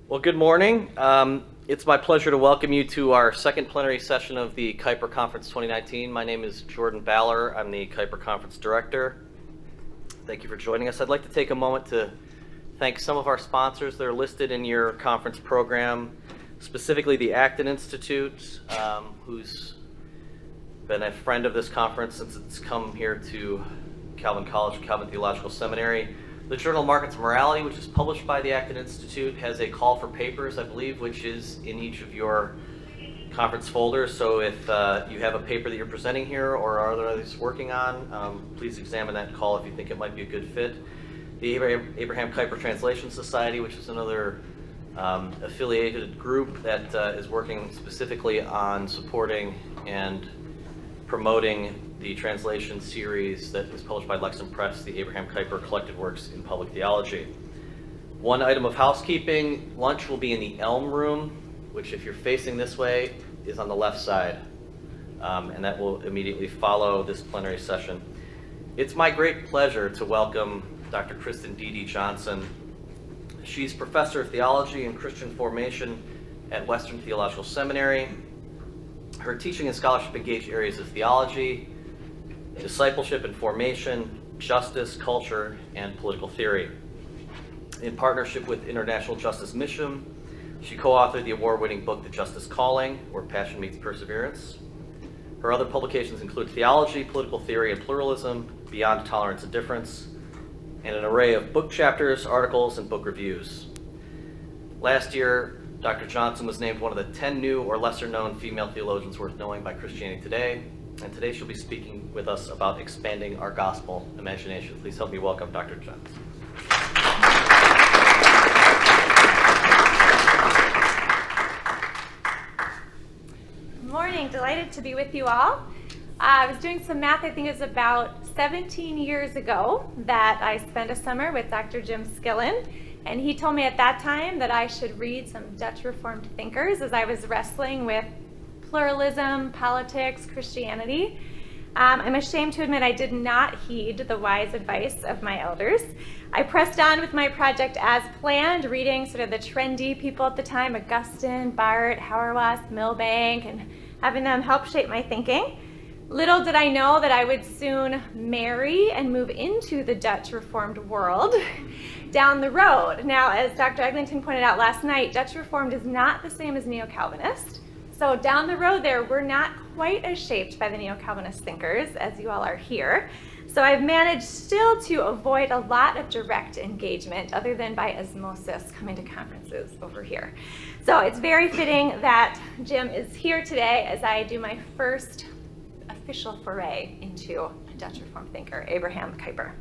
Well, good morning. It's my pleasure to welcome you to our second plenary session of the Kuiper Conference 2019. My name is Jordan Baller. I'm the Kuiper Conference Director. Thank you for joining us. I'd like to take a moment to thank some of our sponsors that are listed in your conference program, specifically the Acton Institute, who's been a friend of this conference since it's come here to Calvin College, Calvin Theological Seminary. The journal Markets and Morality, which is published by the Acton Institute, has a call for papers, I believe, which is in each of your conference folders. So if you have a paper that you're presenting here or are others working on, please examine that call if you think it might be a good fit. The Abraham Kuiper Translation Society, which is another affiliated group that is working specifically on supporting and promoting the translation series that is published by Lexham Press, the Abraham Kuiper Collected Works in Public Theology. One item of housekeeping: lunch will be in the Elm Room, which, if you're facing this way, is on the left side, and that will immediately follow this plenary session. It's my great pleasure to welcome Dr. Kristen D.D. Johnson. She's Professor of Theology and Christian Formation at Western Theological Seminary. Her teaching and scholarship engage areas of theology, discipleship and formation, justice, culture, and political theory. In partnership with International Justice Mission, she co-authored the award-winning book, The Justice Calling, Where Passion Meets Perseverance. Her other publications include Theology, Political Theory, and Pluralism, Beyond Tolerance and Difference, and an array of book chapters, articles, and book reviews. Last year, Dr. Johnson was named one of the 10 new or lesser-known female theologians worth knowing by Christianity Today, and today she'll be speaking with us about expanding our gospel imagination. Please help me welcome Dr. Johnson. Good morning, delighted to be with you all. I was doing some math. I think it's about 17 years ago that I spent a summer with Dr. Jim Skillen, and he told me at that time that I should read some Dutch Reformed thinkers as I was wrestling with pluralism, politics, Christianity. I'm ashamed to admit I did not heed the wise advice of my elders. I pressed on with my project as planned, reading sort of the trendy people at the time, Augustine, Barth, Hauerwas, Milbank, and having them help shape my thinking. Little did I know that I would soon marry and move into the Dutch Reformed world down the road. Now, as Dr. Eglinton pointed out last night, Dutch Reformed is not the same as Neo-Calvinist. So down the road there, we're not quite as shaped by the Neo-Calvinist thinkers as you all are here. So I've managed still to avoid a lot of direct engagement other than by osmosis coming to conferences over here. So it's very fitting that Jim is here today as I do my first official foray into a Dutch Reformed thinker, Abraham Kuiper.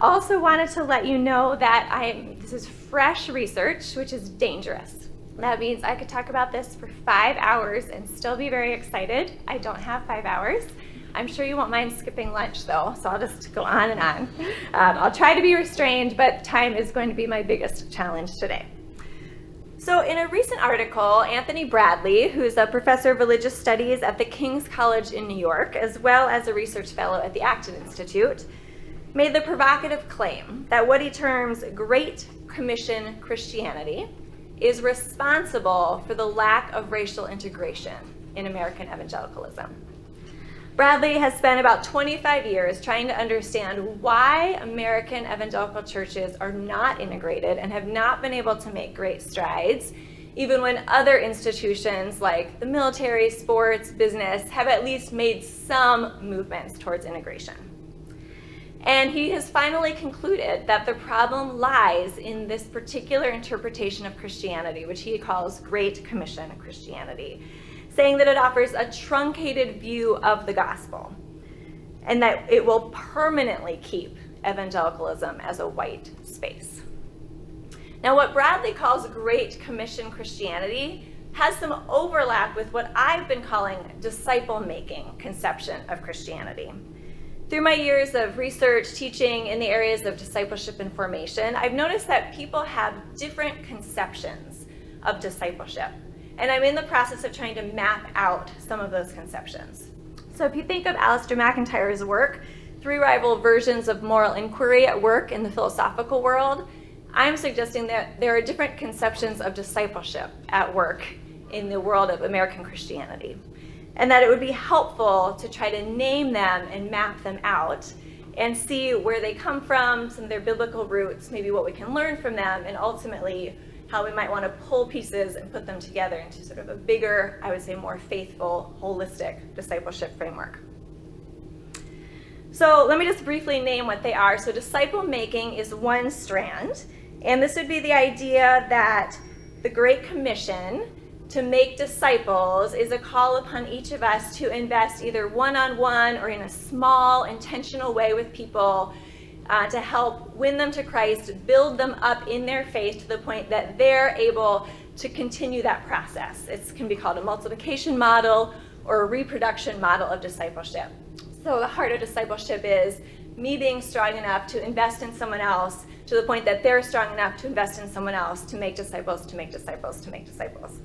Also wanted to let you know that this is fresh research, which is dangerous. That means I could talk about this for 5 hours and still be very excited. I don't have 5 hours. I'm sure you won't mind skipping lunch though, so I'll just go on and on. I'll try to be restrained, but time is going to be my biggest challenge today. So in a recent article, Anthony Bradley, who's a professor of religious studies at the King's College in New York, as well as a research fellow at the Acton Institute, made the provocative claim that what he terms Great Commission Christianity is responsible for the lack of racial integration in American evangelicalism. Bradley has spent about 25 years trying to understand why American evangelical churches are not integrated and have not been able to make great strides, even when other institutions like the military, sports, business have at least made some movements towards integration. And he has finally concluded that the problem lies in this particular interpretation of Christianity, which he calls Great Commission Christianity, saying that it offers a truncated view of the gospel and that it will permanently keep evangelicalism as a white space. Now, what Bradley calls Great Commission Christianity has some overlap with what I've been calling disciple-making conception of Christianity. Through my years of research, teaching in the areas of discipleship and formation, I've noticed that people have different conceptions of discipleship. And I'm in the process of trying to map out some of those conceptions. So if you think of Alistair McIntyre's work, 3 rival versions of moral inquiry at work in the philosophical world, I'm suggesting that there are different conceptions of discipleship at work in the world of American Christianity, and that it would be helpful to try to name them and map them out and see where they come from, some of their biblical roots, maybe what we can learn from them, and ultimately how we might want to pull pieces and put them together into sort of a bigger, I would say more faithful, holistic discipleship framework. So let me just briefly name what they are. So disciple making is one strand, and this would be the idea that the Great Commission to make disciples is a call upon each of us to invest either one-on-one or in a small, intentional way with people to help win them to Christ, build them up in their faith to the point that they're able to continue that process. It can be called a multiplication model or a reproduction model of discipleship. So the heart of discipleship is me being strong enough to invest in someone else to the point that they're strong enough to invest in someone else to make disciples, to make disciples, to make disciples.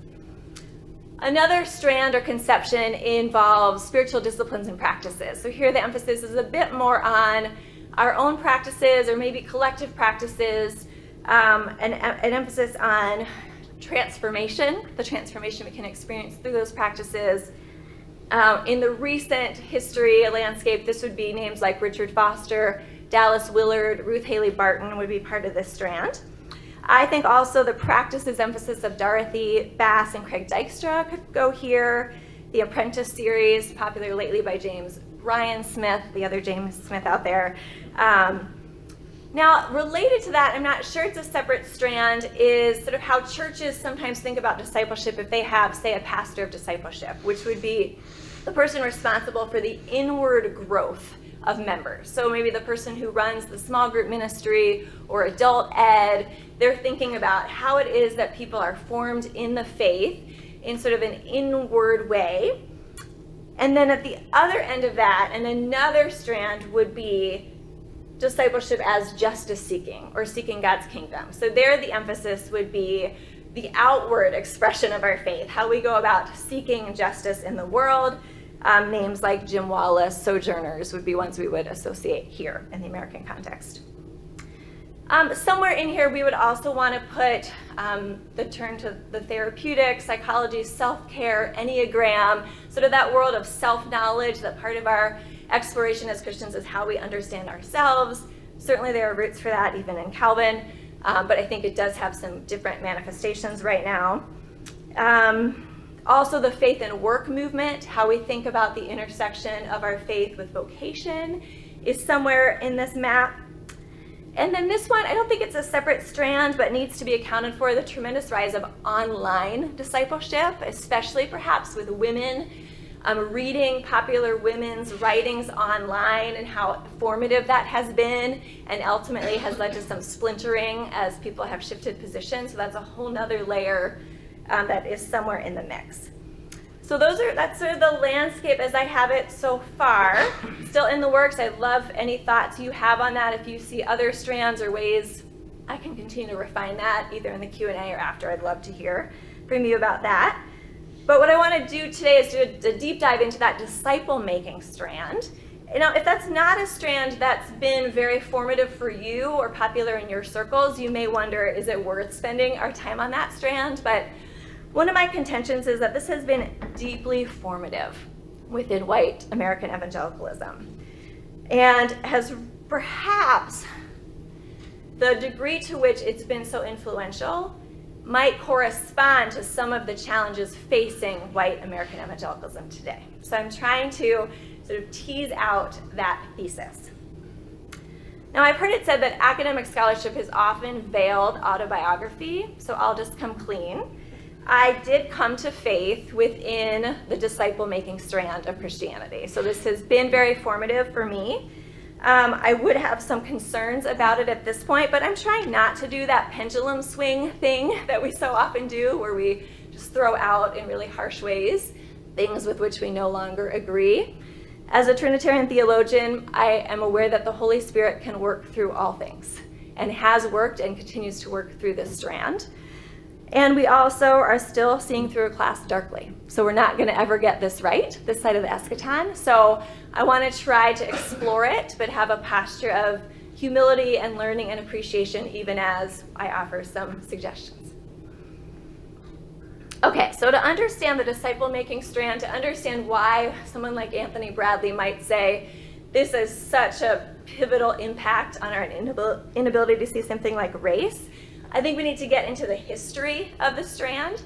Another strand or conception involves spiritual disciplines and practices. So here the emphasis is a bit more on our own practices or maybe collective practices, an emphasis on transformation, the transformation we can experience through those practices. In the recent history landscape, this would be names like Richard Foster, Dallas Willard, Ruth Haley Barton would be part of this strand. I think also the practices emphasis of Dorothy Bass and Craig Dykstra could go here. The Apprentice series, popular lately by James Ryan Smith, the other James Smith out there. Now, related to that, I'm not sure it's a separate strand, is sort of how churches sometimes think about discipleship if they have, say, a pastor of discipleship, which would be the person responsible for the inward growth of members. So maybe the person who runs the small group ministry or adult ed, they're thinking about how it is that people are formed in the faith in sort of an inward way. And then at the other end of that, and another strand would be discipleship as justice seeking or seeking God's kingdom. So there the emphasis would be the outward expression of our faith, how we go about seeking justice in the world. Names like Jim Wallace, Sojourners would be ones we would associate here in the American context. Somewhere in here we would also want to put the turn to the therapeutic, psychology, self-care, Enneagram, sort of that world of self-knowledge, that part of our exploration as Christians is how we understand ourselves. Certainly there are roots for that even in Calvin, but I think it does have some different manifestations right now. Also the faith and work movement, how we think about the intersection of our faith with vocation is somewhere in this map. And then this one, I don't think it's a separate strand, but needs to be accounted for, the tremendous rise of online discipleship, especially perhaps with women, reading popular women's writings online and how formative that has been and ultimately has led to some splintering as people have shifted positions. So that's a whole nother layer that is somewhere in the mix. So that's sort of the landscape as I have it so far. Still in the works. I'd love any thoughts you have on that. If you see other strands or ways I can continue to refine that, either in the Q&A or after, I'd love to hear from you about that. But what I want to do today is do a deep dive into that disciple-making strand. Now, if that's not a strand that's been very formative for you or popular in your circles, you may wonder, is it worth spending our time on that strand? But one of my contentions is that this has been deeply formative within white American evangelicalism and has perhaps the degree to which it's been so influential might correspond to some of the challenges facing white American evangelicalism today. So I'm trying to sort of tease out that thesis. Now, I've heard it said that academic scholarship has often veiled autobiography, so I'll just come clean. I did come to faith within the disciple-making strand of Christianity. So this has been very formative for me. I would have some concerns about it at this point, but I'm trying not to do that pendulum swing thing that we so often do, where we just throw out in really harsh ways things with which we no longer agree. As a Trinitarian theologian, I am aware that the Holy Spirit can work through all things and has worked and continues to work through this strand. And we also are still seeing through a class darkly. So we're not going to ever get this right, this side of the eschaton. So I want to try to explore it, but have a posture of humility and learning and appreciation, even as I offer some suggestions. Okay, so to understand the disciple-making strand, to understand why someone like Anthony Bradley might say, this is such a pivotal impact on our inability to see something like race, I think we need to get into the history of the strand.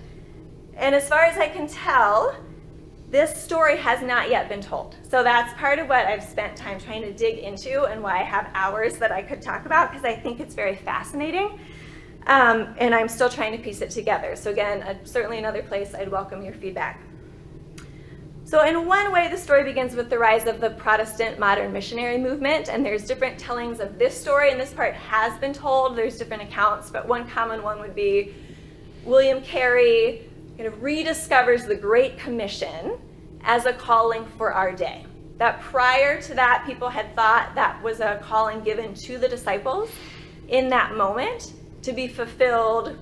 And as far as I can tell, this story has not yet been told. So that's part of what I've spent time trying to dig into and why I have hours that I could talk about, because I think it's very fascinating. And I'm still trying to piece it together. So again, certainly another place I'd welcome your feedback. So in one way, the story begins with the rise of the Protestant modern missionary movement, and there's different tellings of this story, and this part has been told. There's different accounts, but one common one would be William Carey kind of rediscovers the Great Commission as a calling for our day. That prior to that, people had thought that was a calling given to the disciples in that moment to be fulfilled.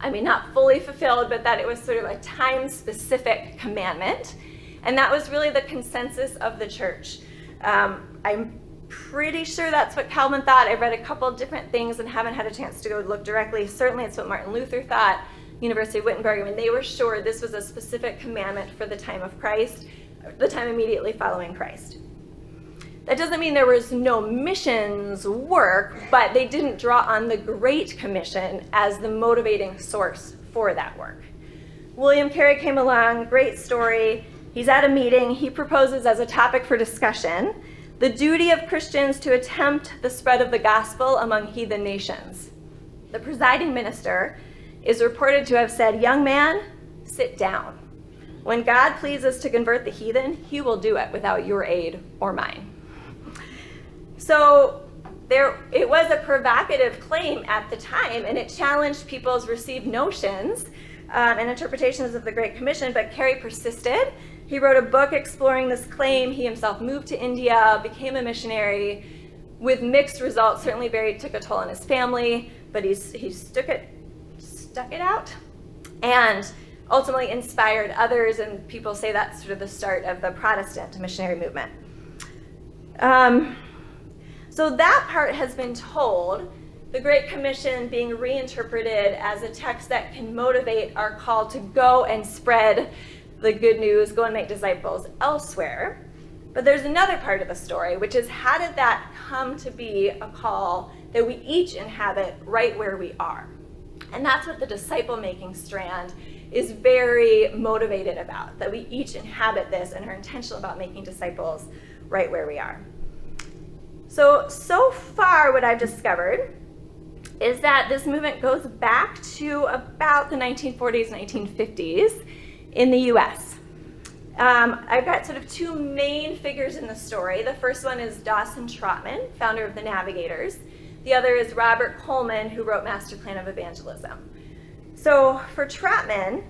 I mean, not fully fulfilled, but that it was sort of a time-specific commandment. And that was really the consensus of the church. I'm pretty sure that's what Coleman thought. I've read a couple of different things and haven't had a chance to go look directly. Certainly it's what Martin Luther thought, University of Wittenberg. I mean, they were sure this was a specific commandment for the time of Christ, the time immediately following Christ. That doesn't mean there was no missions work, but they didn't draw on the Great Commission as the motivating source for that work. William Carey came along, great story. He's at a meeting. He proposes as a topic for discussion the duty of Christians to attempt the spread of the gospel among heathen nations. The presiding minister is reported to have said, "Young man, sit down. When God pleases to convert the heathen, he will do it without your aid or mine." So it was a provocative claim at the time, and it challenged people's received notions and interpretations of the Great Commission, but Carey persisted. He wrote a book exploring this claim. He himself moved to India, became a missionary with mixed results. Certainly took a toll on his family, but he stuck it out and ultimately inspired others, and people say that's sort of the start of the Protestant missionary movement. So that part has been told, the Great Commission being reinterpreted as a text that can motivate our call to go and spread the good news, go and make disciples elsewhere. But there's another part of the story, which is how did that come to be a call that we each inhabit right where we are? And that's what the disciple-making strand is very motivated about, that we each inhabit this and are intentional about making disciples right where we are. So far what I've discovered is that this movement goes back to about the 1940s, 1950s in the US. I've got sort of two main figures in the story. The first one is Dawson Trotman, founder of the Navigators. The other is Robert Coleman, who wrote Master Plan of Evangelism. So for Trotman,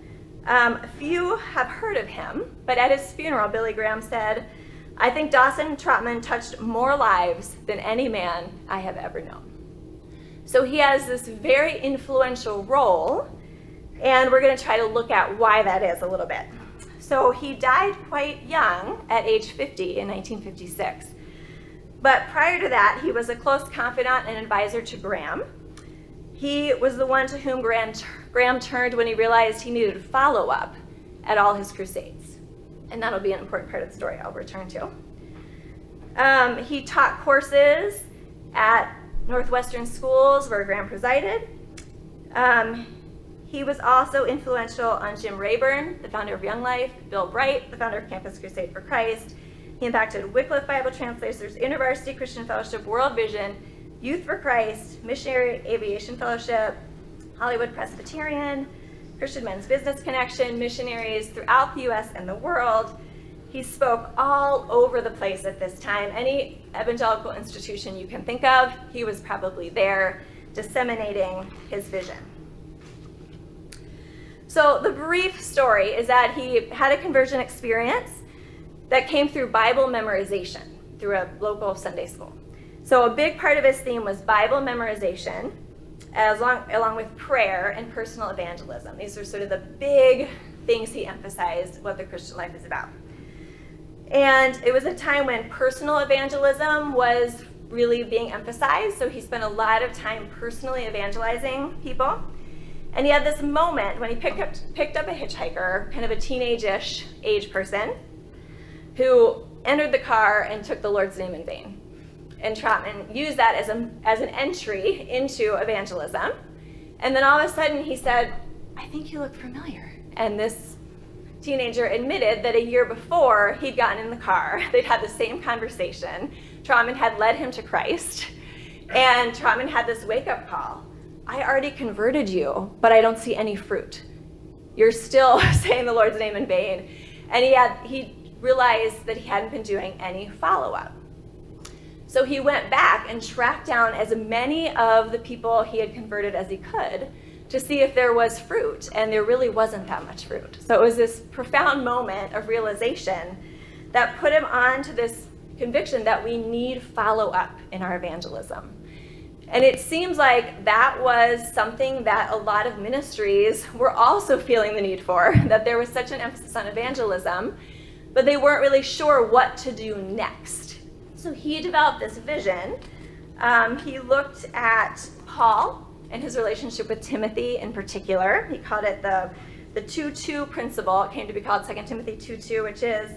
few have heard of him, but at his funeral, Billy Graham said, "I think Dawson Trotman touched more lives than any man I have ever known." So he has this very influential role, and we're going to try to look at why that is a little bit. So he died quite young at age 50 in 1956. But prior to that, he was a close confidant and advisor to Graham. He was the one to whom Graham turned when he realized he needed follow-up at all his crusades. And that'll be an important part of the story I'll return to. He taught courses at Northwestern schools where Graham presided. He was also influential on Jim Rayburn, the founder of Young Life, Bill Bright, the founder of Campus Crusade for Christ. He impacted Wycliffe Bible Translators, InterVarsity Christian Fellowship, World Vision, Youth for Christ, Missionary Aviation Fellowship, Hollywood Presbyterian, Christian Men's Business Connection, missionaries throughout the US and the world. He spoke all over the place at this time. Any evangelical institution you can think of, he was probably there disseminating his vision. So the brief story is that he had a conversion experience that came through Bible memorization through a local Sunday school. So a big part of his theme was Bible memorization, along with prayer and personal evangelism. These are sort of the big things he emphasized what the Christian life is about. And it was a time when personal evangelism was really being emphasized. So he spent a lot of time personally evangelizing people. And he had this moment when he picked up a hitchhiker, kind of a teenage-ish age person, who entered the car and took the Lord's name in vain. And Trotman used that as an entry into evangelism. And then all of a sudden he said, "I think you look familiar." And this teenager admitted that a year before he'd gotten in the car, they'd had the same conversation. Trotman had led him to Christ, and Trotman had this wake-up call. "I already converted you, but I don't see any fruit. You're still saying the Lord's name in vain." And he realized that he hadn't been doing any follow-up. So he went back and tracked down as many of the people he had converted as he could to see if there was fruit, and there really wasn't that much fruit. So it was this profound moment of realization that put him on to this conviction that we need follow-up in our evangelism. And it seems like that was something that a lot of ministries were also feeling the need for, that there was such an emphasis on evangelism, but they weren't really sure what to do next. So he developed this vision. He looked at Paul and his relationship with Timothy in particular. He called it the 2-2 principle. It came to be called 2 Timothy 2:2, which is,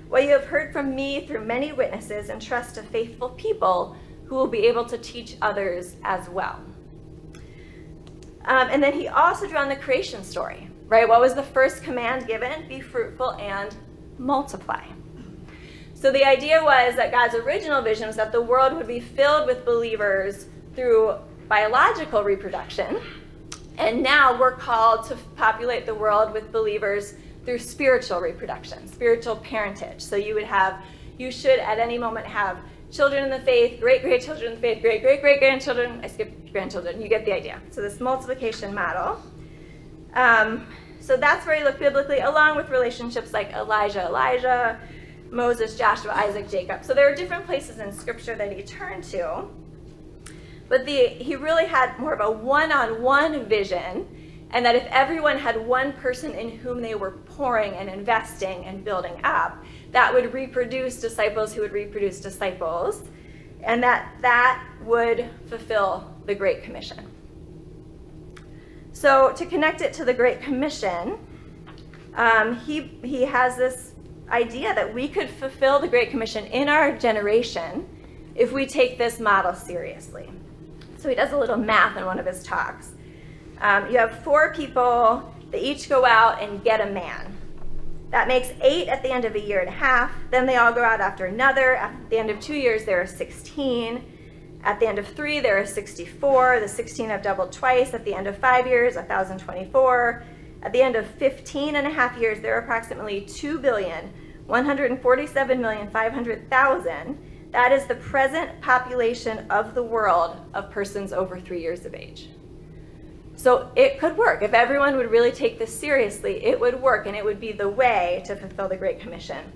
"What you have heard from me through many witnesses, entrust to faithful people who will be able to teach others as well." And then he also drew on the creation story, right? What was the first command given? Be fruitful and multiply. So the idea was that God's original vision was that the world would be filled with believers through biological reproduction, and now we're called to populate the world with believers through spiritual reproduction, spiritual parentage. So you should at any moment have children in the faith, great-grandchildren in the faith, great-great-great-grandchildren. I skipped grandchildren. You get the idea. So this multiplication model. So that's where he looked biblically, along with relationships like Elijah, Moses, Joshua, Isaac, Jacob. So there are different places in Scripture that he turned to. But he really had more of a one-on-one vision, and that if everyone had one person in whom they were pouring and investing and building up, that would reproduce disciples who would reproduce disciples, and that would fulfill the Great Commission. So to connect it to the Great Commission, he has this idea that we could fulfill the Great Commission in our generation if we take this model seriously. So he does a little math in one of his talks. You have 4 people, they each go out and get a man. That makes 8 at the end of a year and a half. Then they all go out after another. At the end of 2 years, there are 16. At the end of 3, there are 64. The 16 have doubled twice. At the end of 5 years, 1,024. At the end of 15 and a half years, there are approximately 2,147,500,000. That is the present population of the world of persons over 3 years of age. So it could work. If everyone would really take this seriously, it would work, and it would be the way to fulfill the Great Commission.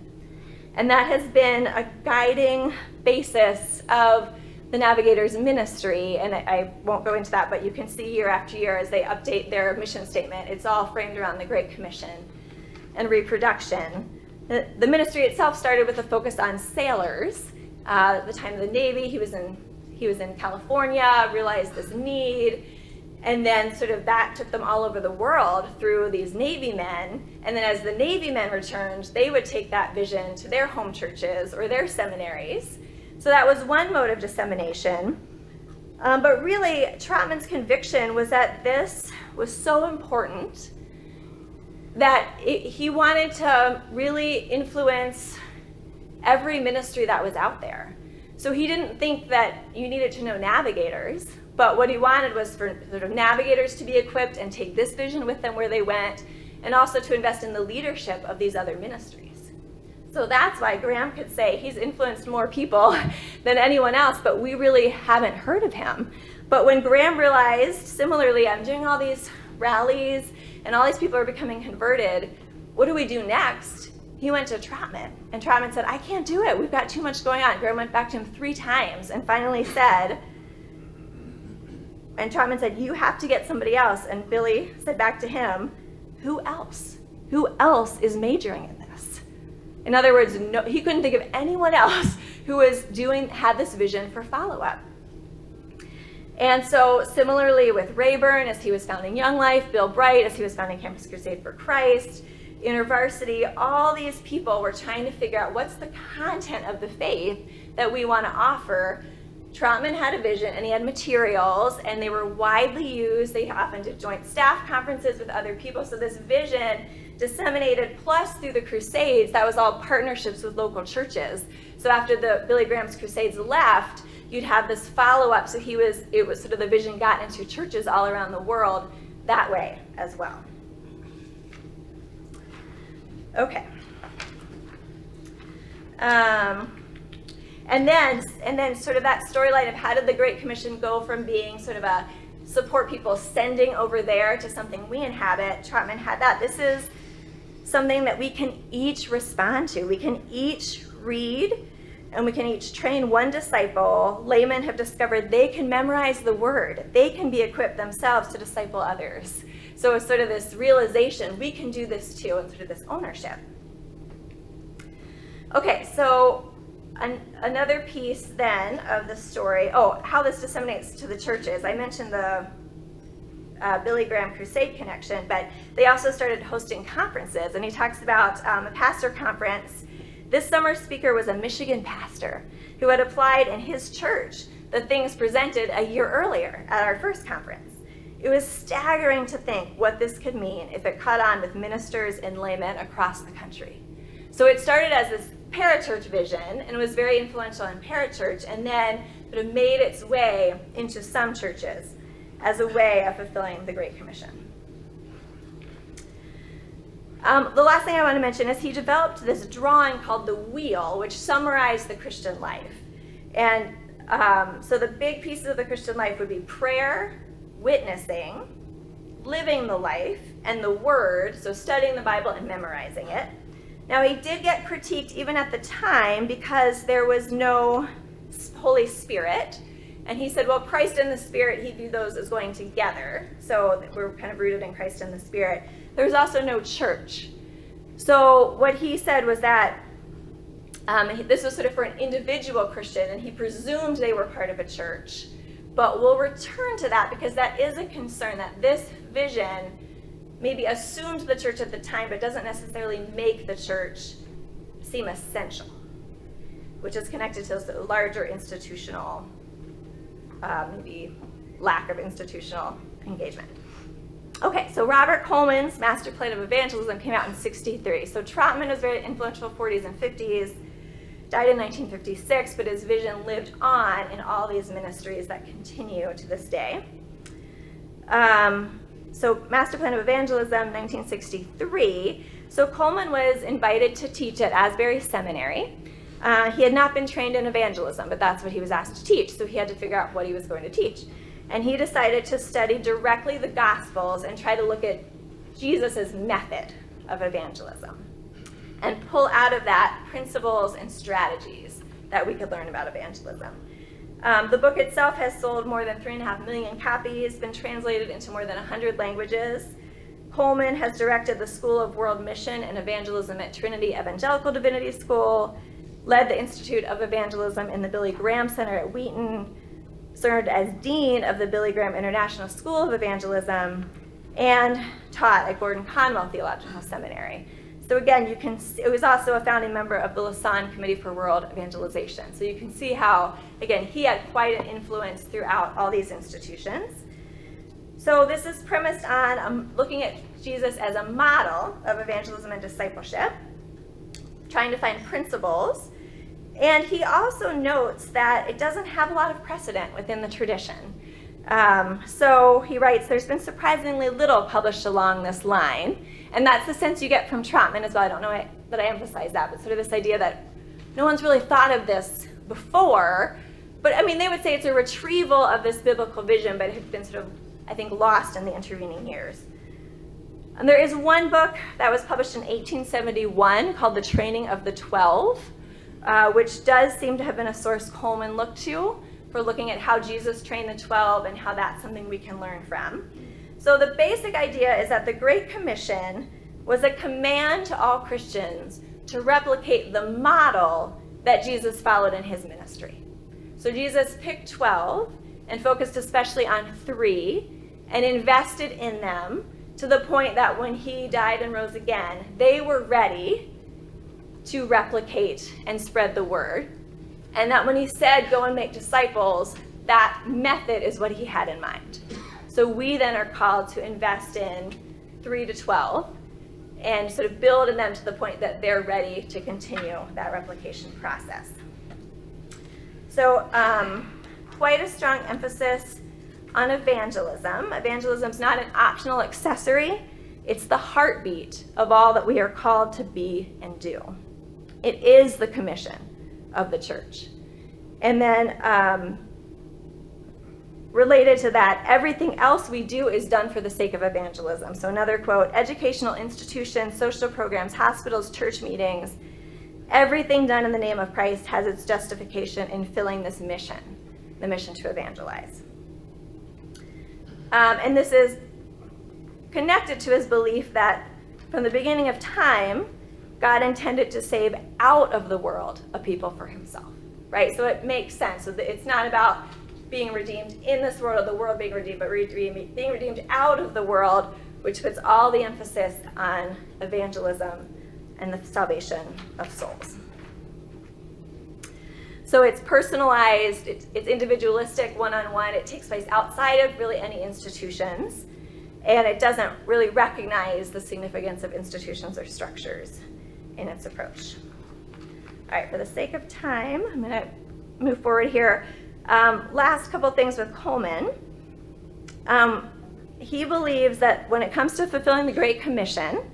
And that has been a guiding basis of the Navigators' ministry, and I won't go into that, but you can see year after year as they update their mission statement, it's all framed around the Great Commission and reproduction. The ministry itself started with a focus on sailors. At the time of the Navy, he was in California, realized this need, and then sort of that took them all over the world through these Navy men. And then as the Navy men returned, they would take that vision to their home churches or their seminaries. So that was one mode of dissemination. But really, Trotman's conviction was that this was so important that he wanted to really influence every ministry that was out there. So he didn't think that you needed to know navigators, but what he wanted was for sort of navigators to be equipped and take this vision with them where they went, and also to invest in the leadership of these other ministries. So that's why Graham could say he's influenced more people than anyone else, but we really haven't heard of him. But when Graham realized, similarly, I'm doing all these rallies, and all these people are becoming converted, what do we do next? He went to Trotman, and Trotman said, I can't do it. We've got too much going on. Graham went back to him 3 times and finally said, and Trotman said, you have to get somebody else. And Billy said back to him, who else? Who else is majoring in this? In other words, no, he couldn't think of anyone else who had this vision for follow-up. And so similarly with Rayburn, as he was founding Young Life, Bill Bright, as he was founding Campus Crusade for Christ, InterVarsity, all these people were trying to figure out what's the content of the faith that we want to offer. Trotman had a vision, and he had materials, and they were widely used. They often did joint staff conferences with other people. So this vision disseminated, plus through the Crusades, that was all partnerships with local churches. So after the Billy Graham's Crusades left, you'd have this follow-up. So it was sort of the vision got into churches all around the world that way as well. Okay. And then sort of that storyline of how did the Great Commission go from being sort of a support people sending over there to something we inhabit. Trotman had that. This is something that we can each respond to. We can each read, and we can each train one disciple. Laymen have discovered they can memorize the word. They can be equipped themselves to disciple others. So it's sort of this realization, we can do this too, and sort of this ownership. Okay, so another piece then of the story, how this disseminates to the churches. I mentioned the Billy Graham Crusade connection, but they also started hosting conferences, and he talks about a pastor conference. This summer speaker was a Michigan pastor who had applied in his church the things presented a year earlier at our first conference. It was staggering to think what this could mean if it caught on with ministers and laymen across the country. So it started as this parachurch vision and was very influential in parachurch, and then sort of made its way into some churches as a way of fulfilling the Great Commission. The last thing I want to mention is he developed this drawing called the Wheel, which summarized the Christian life. And so the big pieces of the Christian life would be prayer, witnessing, living the life, and the Word, so studying the Bible and memorizing it. Now, he did get critiqued even at the time because there was no Holy Spirit. And he said, well, Christ and the Spirit, he viewed those as going together. So we're kind of rooted in Christ and the Spirit. There was also no church. So what he said was that this was sort of for an individual Christian, and he presumed they were part of a church. But we'll return to that because that is a concern, that this vision maybe assumed the church at the time, but doesn't necessarily make the church seem essential, which is connected to the larger institutional, maybe lack of institutional engagement. Okay, so Robert Coleman's Master Plan of Evangelism came out in '63. So Trotman was very influential 40s and 50s, died in 1956, but his vision lived on in all these ministries that continue to this day. So Master Plan of Evangelism, 1963. So Coleman was invited to teach at Asbury Seminary. He had not been trained in evangelism, but that's what he was asked to teach, so he had to figure out what he was going to teach. And he decided to study directly the Gospels and try to look at Jesus' method of evangelism and pull out of that principles and strategies that we could learn about evangelism. The book itself has sold more than 3.5 million copies, been translated into more than 100 languages. Coleman has directed the School of World Mission and Evangelism at Trinity Evangelical Divinity School, led the Institute of Evangelism in the Billy Graham Center at Wheaton, served as Dean of the Billy Graham International School of Evangelism, and taught at Gordon Conwell Theological Seminary. So again, you can see, it was also a founding member of the Lausanne Committee for World Evangelization. So you can see how, again, he had quite an influence throughout all these institutions. So this is premised on looking at Jesus as a model of evangelism and discipleship, trying to find principles. And he also notes that it doesn't have a lot of precedent within the tradition. So he writes, there's been surprisingly little published along this line. And that's the sense you get from Trotman as well. I don't know that I emphasize that, but sort of this idea that no one's really thought of this before. But I mean, they would say it's a retrieval of this biblical vision, but it had been sort of, I think, lost in the intervening years. And there is one book that was published in 1871 called The Training of the 12, which does seem to have been a source Coleman looked to for looking at how Jesus trained the 12 and how that's something we can learn from. So the basic idea is that the Great Commission was a command to all Christians to replicate the model that Jesus followed in his ministry. So Jesus picked 12 and focused especially on 3 and invested in them to the point that when he died and rose again, they were ready to replicate and spread the word. And that when he said, go and make disciples, that method is what he had in mind. So we then are called to invest in 3 to 12 and sort of build in them to the point that they're ready to continue that replication process. So quite a strong emphasis on evangelism. Evangelism is not an optional accessory. It's the heartbeat of all that we are called to be and do. It is the commission of the church. And then related to that, everything else we do is done for the sake of evangelism. So another quote, educational institutions, social programs, hospitals, church meetings, everything done in the name of Christ has its justification in filling this mission, the mission to evangelize. And this is connected to his belief that from the beginning of time, God intended to save out of the world a people for himself, right? So it makes sense. So it's not about being redeemed in this world, or the world being redeemed, but being redeemed out of the world, which puts all the emphasis on evangelism and the salvation of souls. So it's personalized, it's individualistic, one-on-one. It takes place outside of really any institutions, and it doesn't really recognize the significance of institutions or structures in its approach. All right, for the sake of time, I'm going to move forward here. Last couple things with Coleman. He believes that when it comes to fulfilling the Great Commission,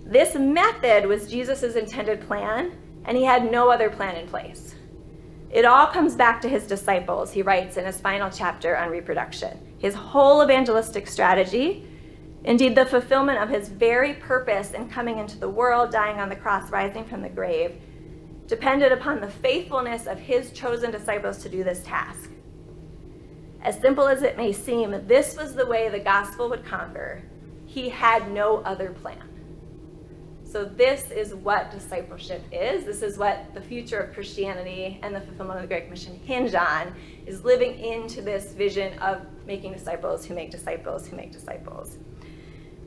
this method was Jesus' intended plan, and he had no other plan in place. It all comes back to his disciples, he writes in his final chapter on reproduction. His whole evangelistic strategy, indeed the fulfillment of his very purpose in coming into the world, dying on the cross, rising from the grave, depended upon the faithfulness of his chosen disciples to do this task. As simple as it may seem, this was the way the gospel would conquer. He had no other plan. So this is what discipleship is. This is what the future of Christianity and the fulfillment of the Great Commission hinge on, is living into this vision of making disciples who make disciples who make disciples.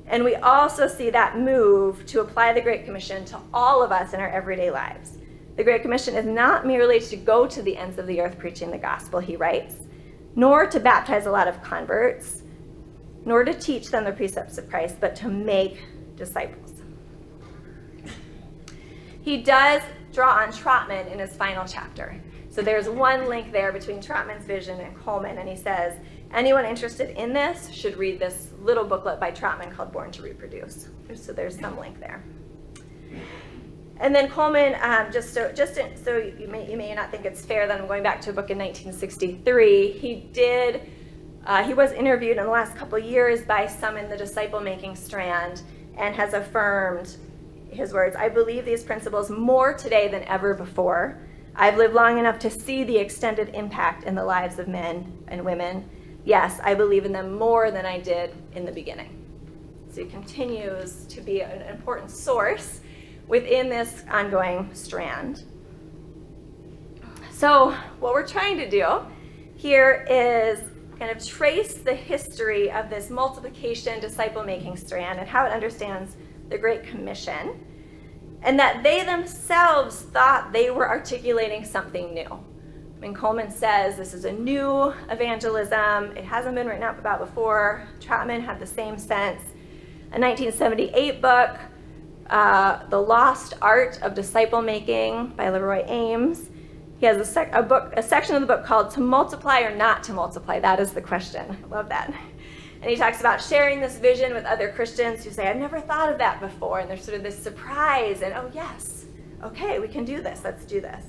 And we also see that move to apply the Great Commission to all of us in our everyday lives. The Great Commission is not merely to go to the ends of the earth preaching the gospel, he writes, nor to baptize a lot of converts, nor to teach them the precepts of Christ, but to make disciples. He does draw on Trotman in his final chapter. So there's one link there between Trotman's vision and Coleman, and he says, anyone interested in this should read this little booklet by Trotman called Born to Reproduce. So there's some link there. And then Coleman, so you may not think it's fair that I'm going back to a book in 1963. He was interviewed in the last couple of years by some in the disciple-making strand and has affirmed his words, I believe these principles more today than ever before. I've lived long enough to see the extended impact in the lives of men and women. Yes, I believe in them more than I did in the beginning. So he continues to be an important source within this ongoing strand. So what we're trying to do here is kind of trace the history of this multiplication disciple-making strand and how it understands the Great Commission, and that they themselves thought they were articulating something new. I mean, Coleman says this is a new evangelism. It hasn't been written up about before. Trotman had the same sense. A 1978 book, The Lost Art of Disciple Making by Leroy Ames. He has a section of the book called To Multiply or Not to Multiply. That is the question. I love that. And he talks about sharing this vision with other Christians who say, I've never thought of that before. And there's sort of this surprise and, oh, yes, okay, we can do this. Let's do this.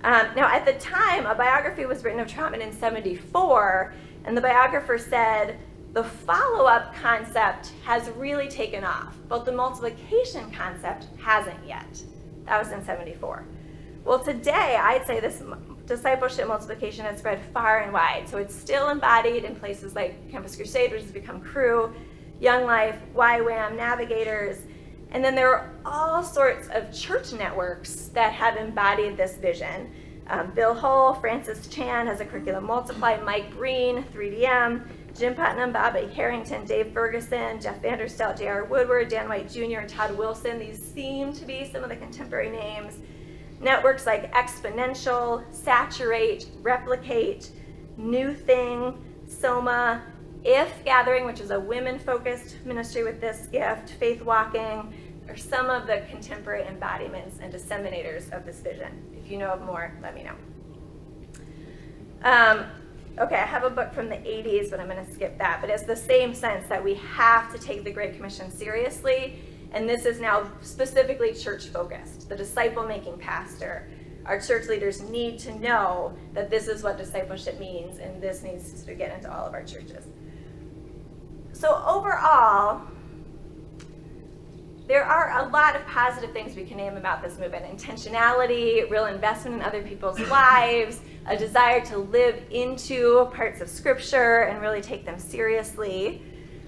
Now, at the time, a biography was written of Trotman in 1974, and the biographer said, the follow-up concept has really taken off, but the multiplication concept hasn't yet. That was in 1974. Well, today, I'd say this discipleship multiplication has spread far and wide. So it's still embodied in places like Campus Crusade, which has become Cru, Young Life, YWAM, Navigators. And then there are all sorts of church networks that have embodied this vision. Bill Hull, Francis Chan has a curriculum Multiply, Mike Breen, 3DM, Jim Putnam, Bobby Harrington, Dave Ferguson, Jeff Vanderstelt, J.R. Woodward, Dan White Jr., and Todd Wilson. These seem to be some of the contemporary names. Networks like Exponential, Saturate, Replicate, New Thing, Soma, If Gathering, which is a women-focused ministry with this gift, Faith Walking, are some of the contemporary embodiments and disseminators of this vision. If you know of more, let me know. Okay, I have a book from the 80s, but I'm going to skip that. But it's the same sense that we have to take the Great Commission seriously, and this is now specifically church-focused. The disciple-making pastor, our church leaders need to know that this is what discipleship means, and this needs to get into all of our churches. So overall, there are a lot of positive things we can name about this movement. Intentionality, real investment in other people's lives, a desire to live into parts of Scripture and really take them seriously.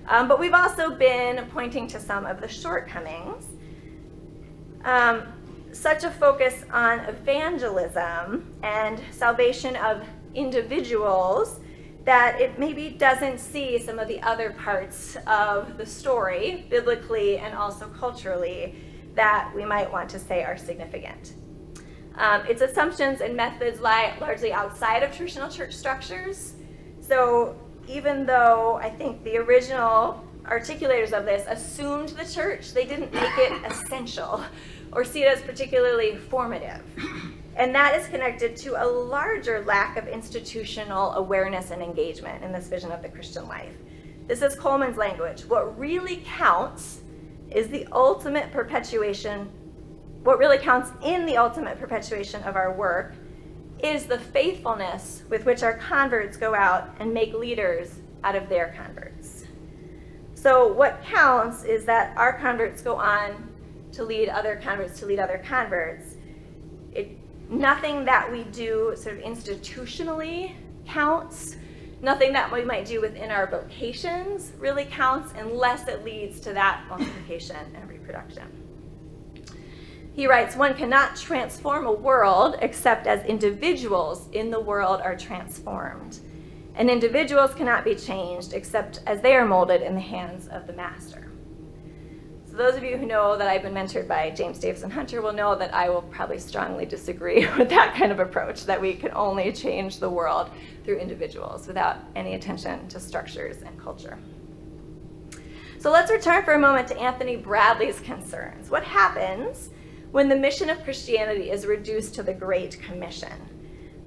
But we've also been pointing to some of the shortcomings. Such a focus on evangelism and salvation of individuals that it maybe doesn't see some of the other parts of the story, biblically and also culturally, that we might want to say are significant. Its assumptions and methods lie largely outside of traditional church structures. So even though I think the original articulators of this assumed the church, they didn't make it essential or see it as particularly formative. And that is connected to a larger lack of institutional awareness and engagement in this vision of the Christian life. This is Coleman's language. What really counts is the ultimate perpetuation, what really counts in the ultimate perpetuation of our work is the faithfulness with which our converts go out and make leaders out of their converts. So what counts is that our converts go on to lead other converts to lead other converts. Nothing that we do sort of institutionally counts. Nothing that we might do within our vocations really counts unless it leads to that multiplication and reproduction. He writes, one cannot transform a world except as individuals in the world are transformed. And individuals cannot be changed except as they are molded in the hands of the master. So those of you who know that I've been mentored by James Davison Hunter will know that I will probably strongly disagree with that kind of approach, that we can only change the world through individuals without any attention to structures and culture. So let's return for a moment to Anthony Bradley's concerns. What happens when the mission of Christianity is reduced to the Great Commission?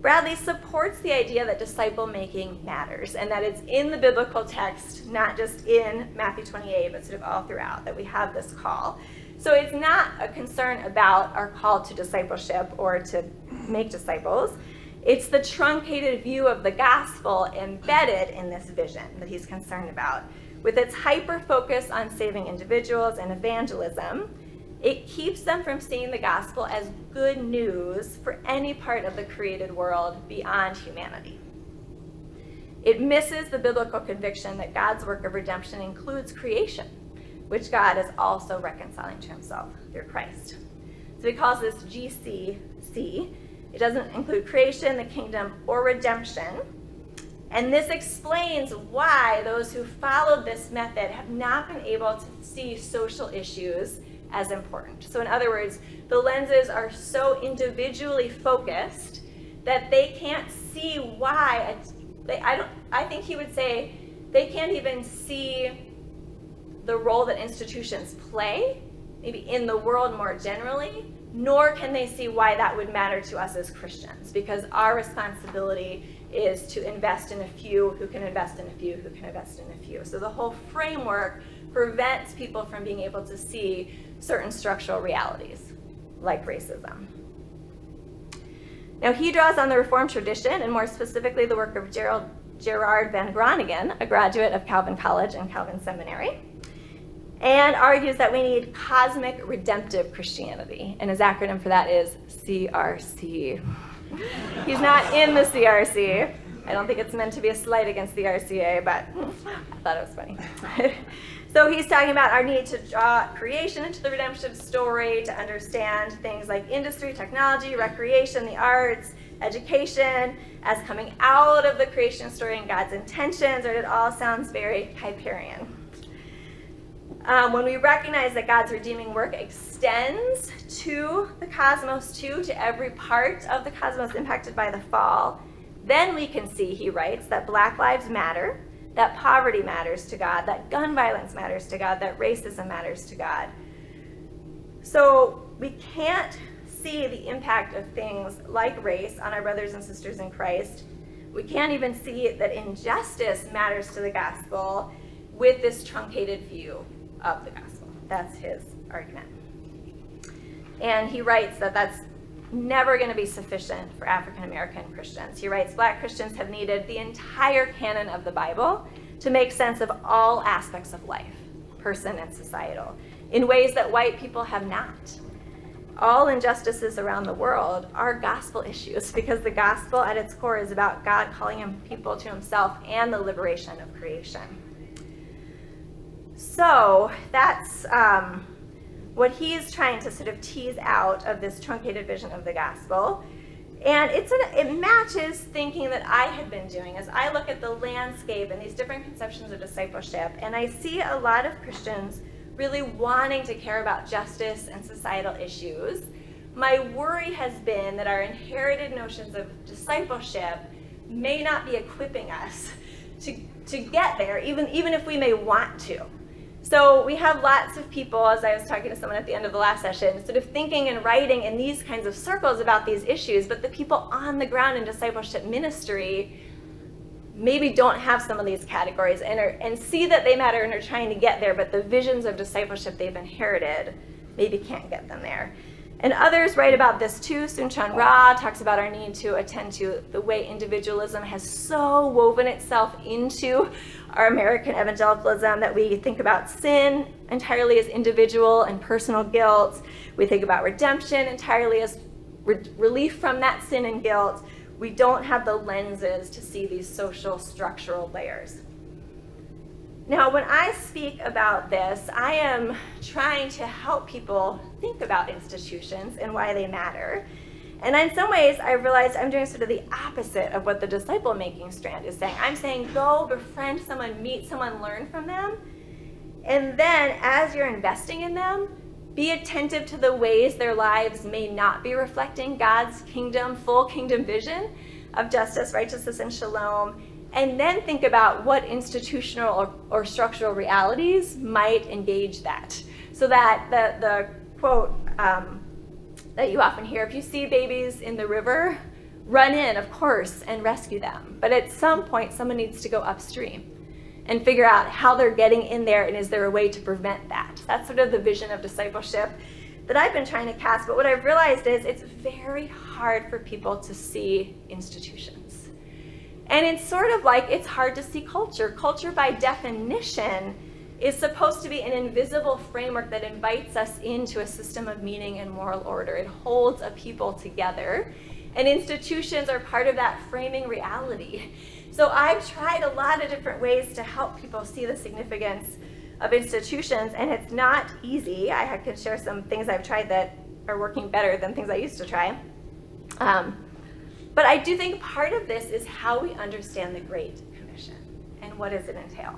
Bradley supports the idea that disciple-making matters and that it's in the biblical text, not just in Matthew 28, but sort of all throughout, that we have this call. So it's not a concern about our call to discipleship or to make disciples. It's the truncated view of the gospel embedded in this vision that he's concerned about. With its hyper-focus on saving individuals and evangelism, it keeps them from seeing the gospel as good news for any part of the created world beyond humanity. It misses the biblical conviction that God's work of redemption includes creation, which God is also reconciling to himself through Christ. So he calls this GCC. It doesn't include creation, the kingdom, or redemption. And this explains why those who followed this method have not been able to see social issues as important. So in other words, the lenses are so individually focused that they can't see why. I think he would say they can't even see the role that institutions play, maybe in the world more generally, nor can they see why that would matter to us as Christians, because our responsibility is to invest in a few who can invest in a few who can invest in a few. So the whole framework prevents people from being able to see certain structural realities, like racism. Now, he draws on the Reformed tradition, and more specifically the work of Gerard Van Groningen, a graduate of Calvin College and Calvin Seminary, and argues that we need cosmic redemptive Christianity, and his acronym for that is CRC. He's not in the CRC. I don't think it's meant to be a slight against the RCA, but I thought it was funny. So he's talking about our need to draw creation into the redemption story, to understand things like industry, technology, recreation, the arts, education, as coming out of the creation story and God's intentions, or it all sounds very Kuyperian. When we recognize that God's redeeming work extends to the cosmos too, to every part of the cosmos impacted by the fall, then we can see, he writes, that Black lives matter, that poverty matters to God, that gun violence matters to God, that racism matters to God. So we can't see the impact of things like race on our brothers and sisters in Christ. We can't even see that injustice matters to the gospel with this truncated view of the gospel. That's his argument. And he writes that that's never going to be sufficient for African American Christians. He writes, Black Christians have needed the entire canon of the Bible to make sense of all aspects of life, person and societal, in ways that white people have not. All injustices around the world are gospel issues because the gospel at its core is about God calling people to himself and the liberation of creation. So that's what he's trying to sort of tease out of this truncated vision of the gospel. And it matches thinking that I had been doing as I look at the landscape and these different conceptions of discipleship, and I see a lot of Christians really wanting to care about justice and societal issues. My worry has been that our inherited notions of discipleship may not be equipping us to get there, even if we may want to. So we have lots of people, as I was talking to someone at the end of the last session, sort of thinking and writing in these kinds of circles about these issues, but the people on the ground in discipleship ministry maybe don't have some of these categories and see that they matter and are trying to get there, but the visions of discipleship they've inherited maybe can't get them there. And others write about this too. Soong-Chan Rah talks about our need to attend to the way individualism has so woven itself into our American evangelicalism that we think about sin entirely as individual and personal guilt. We think about redemption entirely as relief from that sin and guilt. We don't have the lenses to see these social structural layers. Now, when I speak about this, I am trying to help people think about institutions and why they matter. And in some ways, I realized I'm doing sort of the opposite of what the disciple-making strand is saying. I'm saying go befriend someone, meet someone, learn from them. And then as you're investing in them, be attentive to the ways their lives may not be reflecting God's kingdom, full kingdom vision of justice, righteousness, and shalom. And then think about what institutional or structural realities might engage that. So that the quote that you often hear, if you see babies in the river, run in, of course, and rescue them. But at some point, someone needs to go upstream and figure out how they're getting in there, and is there a way to prevent that? That's sort of the vision of discipleship that I've been trying to cast. But what I've realized is it's very hard for people to see institutions. And it's sort of like it's hard to see culture. Culture, by definition, is supposed to be an invisible framework that invites us into a system of meaning and moral order. It holds a people together. And institutions are part of that framing reality. So I've tried a lot of different ways to help people see the significance of institutions, and it's not easy. I can share some things I've tried that are working better than things I used to try. But I do think part of this is how we understand the Great Commission and what does it entail.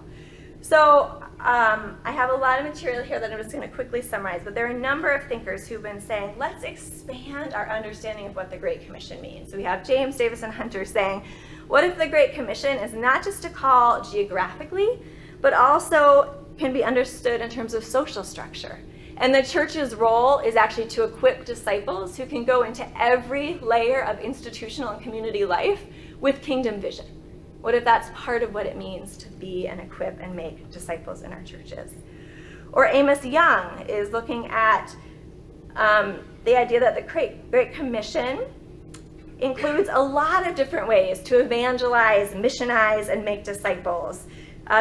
So I have a lot of material here that I'm just going to quickly summarize, but there are a number of thinkers who've been saying, let's expand our understanding of what the Great Commission means. So we have James Davison Hunter saying, what if the Great Commission is not just a call geographically, but also can be understood in terms of social structure? And the church's role is actually to equip disciples who can go into every layer of institutional and community life with kingdom vision. What if that's part of what it means to be and equip and make disciples in our churches? Or Amos Young is looking at the idea that the Great Commission includes a lot of different ways to evangelize, missionize, and make disciples.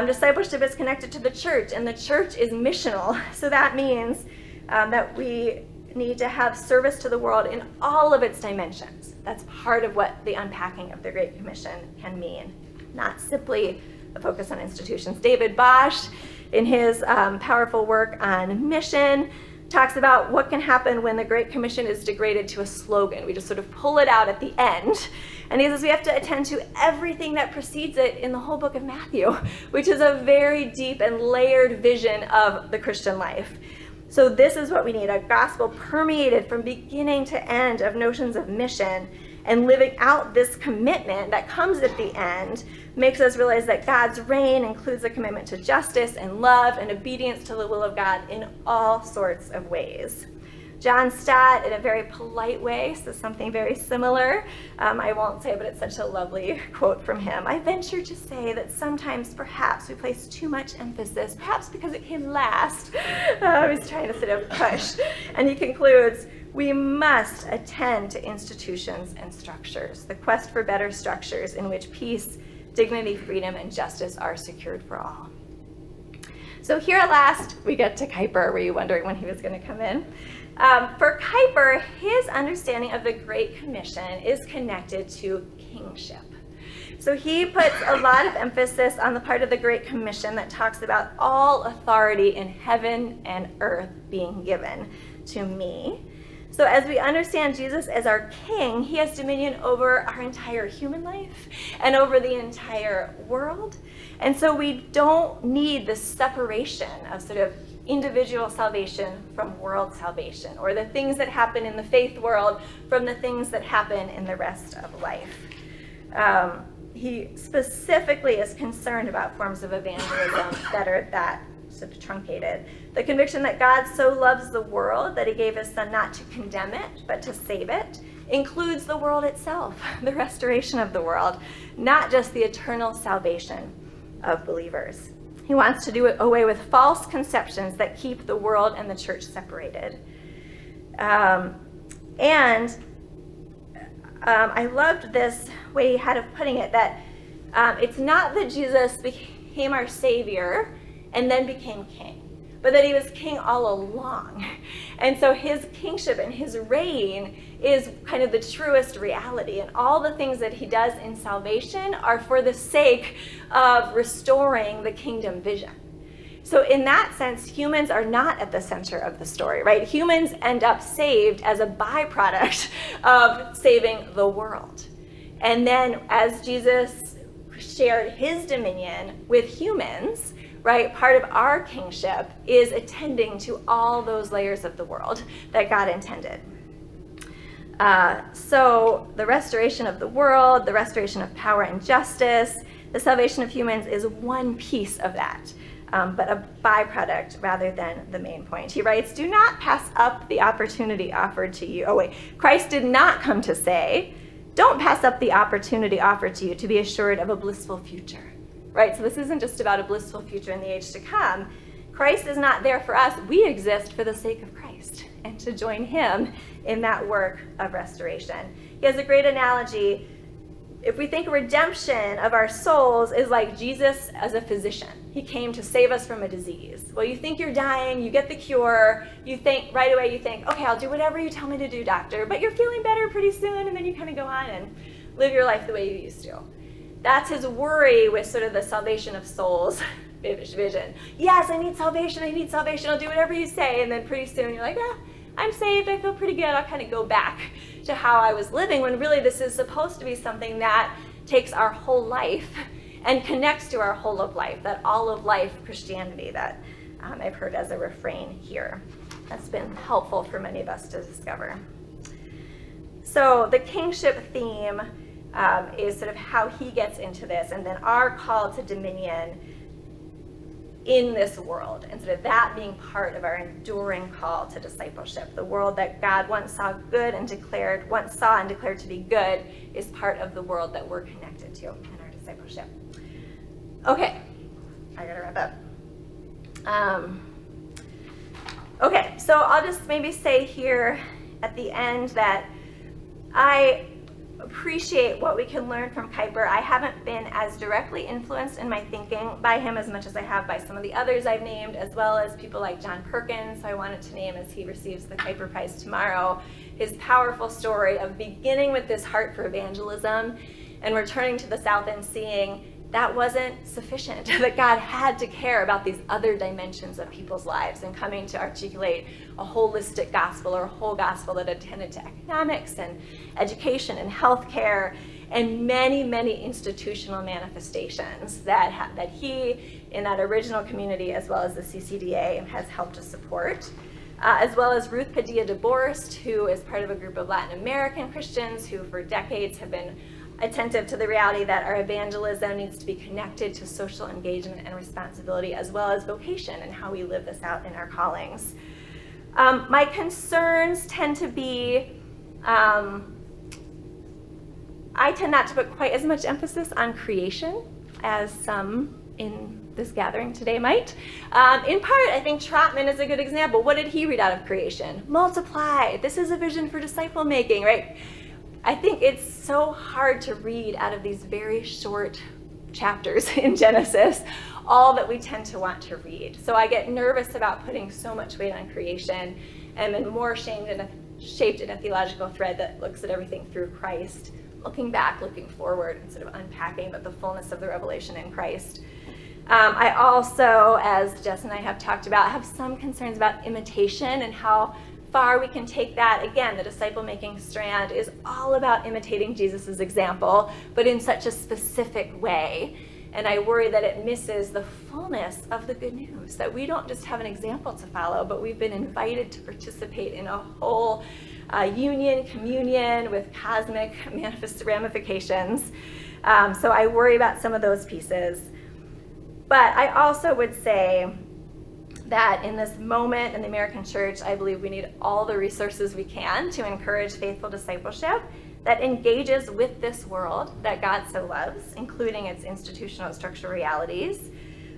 Discipleship is connected to the church, and the church is missional. So that means that we need to have service to the world in all of its dimensions. That's part of what the unpacking of the Great Commission can mean, not simply a focus on institutions. David Bosch in his powerful work on mission, talks about what can happen when the Great Commission is degraded to a slogan. We just sort of pull it out at the end. And he says we have to attend to everything that precedes it in the whole book of Matthew, which is a very deep and layered vision of the Christian life. So this is what we need, a gospel permeated from beginning to end of notions of mission, and living out this commitment that comes at the end makes us realize that God's reign includes a commitment to justice and love and obedience to the will of God in all sorts of ways. John Stott, in a very polite way, says something very similar. I won't say, but it's such a lovely quote from him. I venture to say that sometimes, perhaps, we place too much emphasis, perhaps because it came last. He's trying to sort of push. And he concludes, we must attend to institutions and structures, the quest for better structures in which peace, dignity, freedom, and justice are secured for all. So here at last, we get to Kuyper. Were you wondering when he was going to come in? For Kuyper, his understanding of the Great Commission is connected to kingship. So he puts a lot of emphasis on the part of the Great Commission that talks about all authority in heaven and earth being given to me. So as we understand Jesus as our king, he has dominion over our entire human life and over the entire world. And so we don't need the separation of sort of individual salvation from world salvation, or the things that happen in the faith world from the things that happen in the rest of life. He specifically is concerned about forms of evangelism that are that sort of truncated. The conviction that God so loves the world that he gave his son not to condemn it, but to save it, includes the world itself, the restoration of the world, not just the eternal salvation of believers. He wants to do away with false conceptions that keep the world and the church separated. I loved this way he had of putting it, that it's not that Jesus became our Savior and then became king, but that he was king all along. And so his kingship and his reign is kind of the truest reality. And all the things that he does in salvation are for the sake of restoring the kingdom vision. So in that sense, humans are not at the center of the story, right? Humans end up saved as a byproduct of saving the world. And then as Jesus shared his dominion with humans, right, part of our kingship is attending to all those layers of the world that God intended. So the restoration of the world, the restoration of power and justice, the salvation of humans is one piece of that, but a byproduct rather than the main point. He writes, do not pass up the opportunity offered to you. Oh wait, Christ did not come to say, don't pass up the opportunity offered to you to be assured of a blissful future. Right, so this isn't just about a blissful future in the age to come. Christ is not there for us. We exist for the sake of Christ and to join him in that work of restoration. He has a great analogy. If we think redemption of our souls is like Jesus as a physician. He came to save us from a disease. Well, you think you're dying, you get the cure, you think right away, okay, I'll do whatever you tell me to do, doctor, but you're feeling better pretty soon, and then you kind of go on and live your life the way you used to. That's his worry with sort of the salvation of souls vision. Yes, I need salvation, I'll do whatever you say. And then pretty soon you're like, I'm saved, I feel pretty good. I'll kind of go back to how I was living, when really this is supposed to be something that takes our whole life and connects to our whole of life, that all of life Christianity that I've heard as a refrain here. That's been helpful for many of us to discover. So the kingship theme is sort of how he gets into this, and then our call to dominion in this world, and sort of that being part of our enduring call to discipleship. The world that God once saw and declared to be good is part of the world that we're connected to in our discipleship. Okay, I gotta wrap up. Okay, so I'll just maybe say here at the end that I appreciate what we can learn from Kuyper. I haven't been as directly influenced in my thinking by him as much as I have by some of the others I've named, as well as people like John Perkins, who I wanted to name as he receives the Kuyper Prize tomorrow. His powerful story of beginning with this heart for evangelism and returning to the South and seeing that wasn't sufficient, that God had to care about these other dimensions of people's lives and coming to articulate a holistic gospel, or a whole gospel that attended to economics and education and healthcare and many, many institutional manifestations that he, in that original community, as well as the CCDA, has helped to support. As well as Ruth Padilla de Borst, who is part of a group of Latin American Christians who for decades have been attentive to the reality that our evangelism needs to be connected to social engagement and responsibility, as well as vocation and how we live this out in our callings. My concerns tend to be, I tend not to put quite as much emphasis on creation as some in this gathering today might. In part, I think Trotman is a good example. What did he read out of creation? Multiply. This is a vision for disciple making, right? I think it's so hard to read out of these very short chapters in Genesis all that we tend to want to read. So I get nervous about putting so much weight on creation, and am more shaped in a theological thread that looks at everything through Christ, looking back, looking forward, and sort of unpacking but the fullness of the revelation in Christ. I also, as Jess and I have talked about, have some concerns about imitation and how far we can take that. Again, the disciple-making strand is all about imitating Jesus' example, but in such a specific way. And I worry that it misses the fullness of the good news, that we don't just have an example to follow, but we've been invited to participate in a whole communion with cosmic ramifications. So I worry about some of those pieces. But I also would say that in this moment in the American church, I believe we need all the resources we can to encourage faithful discipleship that engages with this world that God so loves, including its institutional structural realities.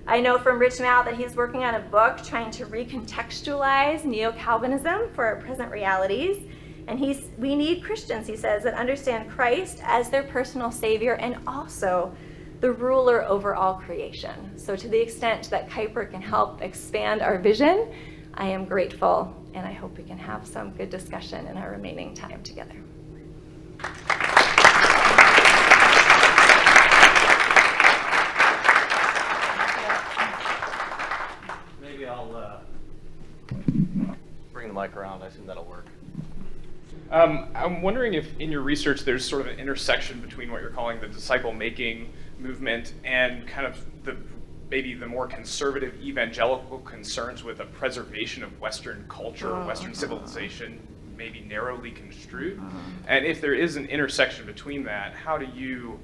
I know from Rich Mount that he's working on a book trying to recontextualize neo-Calvinism for our present realities. And we need Christians, he says, that understand Christ as their personal savior and also the ruler over all creation. So to the extent that Kuiper can help expand our vision, I am grateful, and I hope we can have some good discussion in our remaining time together. Maybe I'll bring the mic around. I assume that'll work. I'm wondering if in your research there's sort of an intersection between what you're calling the disciple-making movement and kind of maybe the more conservative evangelical concerns with a preservation of Western culture, Western civilization, maybe narrowly construed. And if there is an intersection between that, how do you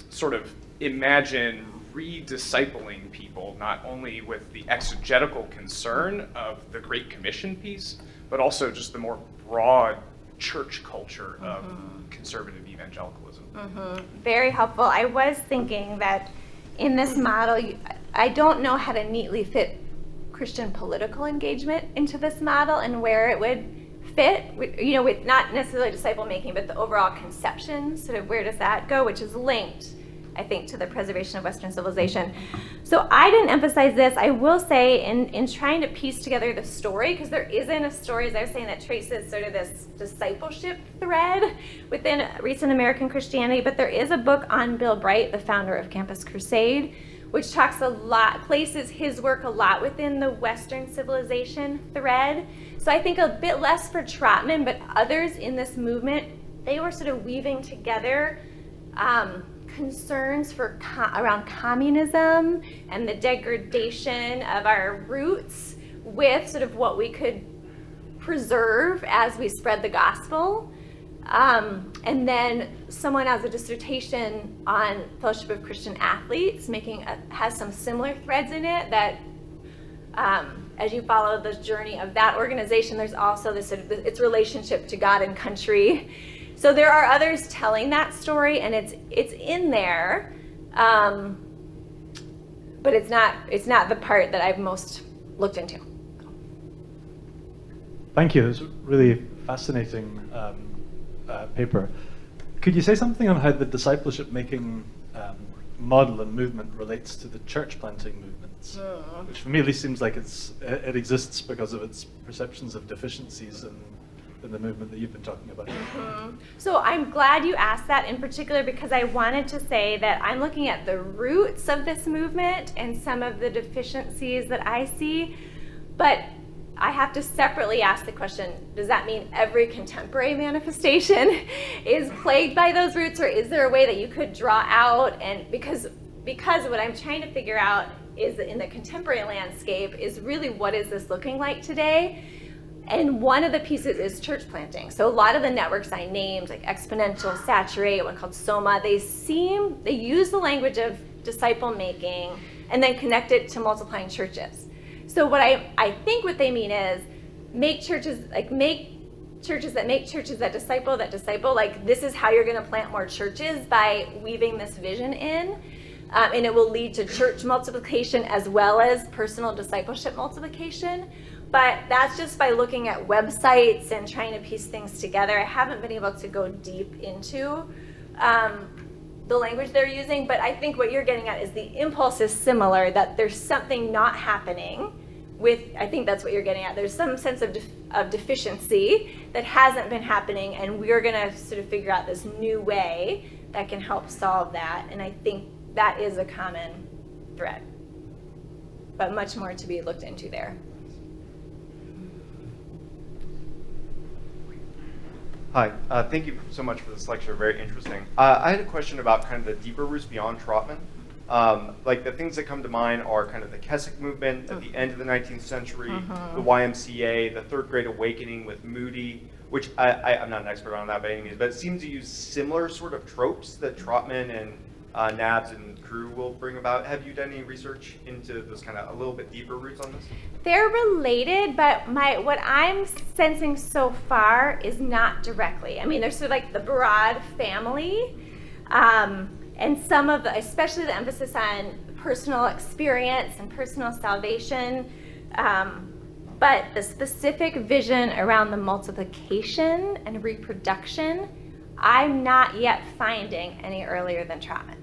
sort of imagine rediscipling people, not only with the exegetical concern of the Great Commission piece, but also just the more broad church culture of conservative evangelicalism? Very helpful. I was thinking that in this model, I don't know how to neatly fit Christian political engagement into this model and where it would fit, with not necessarily disciple making, but the overall conception, sort of where does that go, which is linked, I think, to the preservation of Western civilization. So I didn't emphasize this. I will say in trying to piece together the story, because there isn't a story, as I was saying, that traces sort of this discipleship thread within recent American Christianity, but there is a book on Bill Bright, the founder of Campus Crusade, which talks a lot, places his work a lot within the Western civilization thread. So I think a bit less for Trotman, but others in this movement, they were sort of weaving together concerns around communism and the degradation of our roots with sort of what we could preserve as we spread the gospel. And then someone has a dissertation on Fellowship of Christian Athletes, has some similar threads in it that as you follow the journey of that organization, there's also this sort of its relationship to God and country. So there are others telling that story, and it's in there, but it's not the part that I've most looked into. Thank you. It's a really fascinating paper. Could you say something on how the discipleship-making model and movement relates to the church planting movements, which for me at least seems like it exists because of its perceptions of deficiencies in the movement that you've been talking about? So I'm glad you asked that in particular, because I wanted to say that I'm looking at the roots of this movement and some of the deficiencies that I see, but I have to separately ask the question, does that mean every contemporary manifestation is plagued by those roots, or is there a way that you could draw out? And because what I'm trying to figure out is in the contemporary landscape is really, what is this looking like today? And one of the pieces is church planting. So a lot of the networks I named, like Exponential, Saturate, one called Soma, they use the language of disciple making and then connect it to multiplying churches. So what I think what they mean is make churches that make churches that disciple, like this is how you're gonna plant more churches, by weaving this vision in. And it will lead to church multiplication as well as personal discipleship multiplication. But that's just by looking at websites and trying to piece things together. I haven't been able to go deep into the language they're using, but I think what you're getting at is the impulse is similar, that there's something not happening with, I think that's what you're getting at. There's some sense of deficiency that hasn't been happening, and we're gonna sort of figure out this new way that can help solve that. And I think that is a common thread, but much more to be looked into there. Hi, thank you so much for this lecture, very interesting. I had a question about kind of the deeper roots beyond Trotman. Like the things that come to mind are kind of the Keswick movement at the end of the 19th century, the YMCA, the Third Great Awakening with Moody, which I'm not an expert on that by any means, but it seems to use similar sort of tropes that Trotman and Nabs and crew will bring about. Have you done any research into those kind of a little bit deeper roots on this? They're related, but what I'm sensing so far is not directly. I mean, there's sort of like the broad family, and some of the, especially the emphasis on personal experience and personal salvation, but the specific vision around the multiplication and reproduction, I'm not yet finding any earlier than Trotman.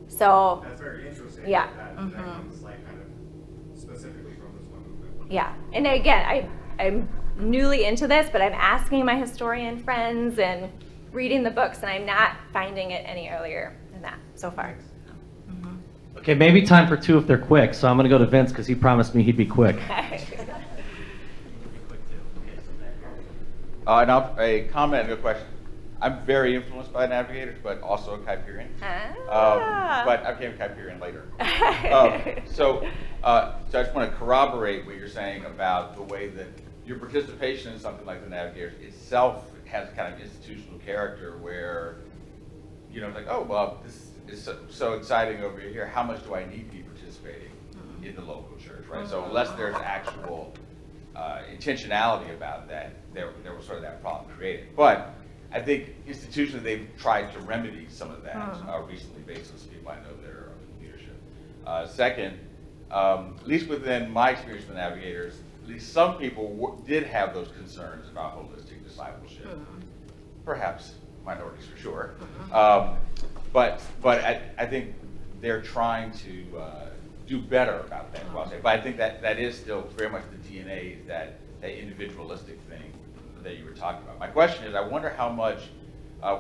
So That's very interesting. Yeah. That comes like kind of specifically from this one movement. yeah, and again, I'm newly into this, but I'm asking my historian friends and reading the books, and I'm not finding it any earlier than that so far. Okay, maybe time for two if they're quick. So I'm going to go to Vince because he promised me he'd be quick. And a comment and a question. I'm very influenced by navigators, but also a Kuyperian. But I became a Kuyperian later. So I just want to corroborate what you're saying about the way that your participation in something like the navigators itself has kind of institutional character, where it's like, oh well, this is so exciting over here. How much do I need to be participating in the local church, right? So unless there's actual intentionality about that, there was sort of that problem created. But I think institutionally they've tried to remedy some of that recently, based on some people I know that are in leadership. Second, at least within my experience with the navigators, at least some people did have those concerns about holistic discipleship. Perhaps minorities for sure. But I think they're trying to do better about that. But I think that is still very much the DNA, that individualistic thing that you were talking about. My question is, I wonder how much,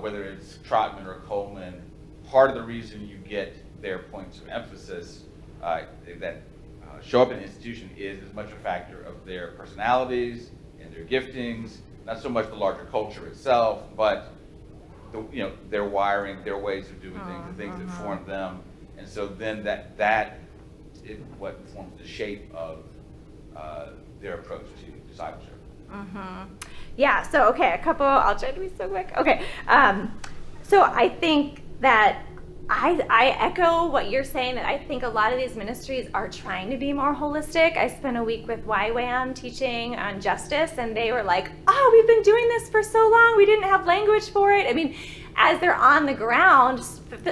whether it's Trotman or Coleman, part of the reason you get their points of emphasis that show up in the institution is as much a factor of their personalities and their giftings, not so much the larger culture itself, but their wiring, their ways of doing things, the things that form them. And so then that is what forms the shape of their approach to discipleship. Yeah, so okay, I'll try to be so quick. Okay, so I think that I echo what you're saying, that I think a lot of these ministries are trying to be more holistic. I spent a week with YWAM teaching on justice, and they were like, oh, we've been doing this for so long, we didn't have language for it. I mean, as they're on the ground,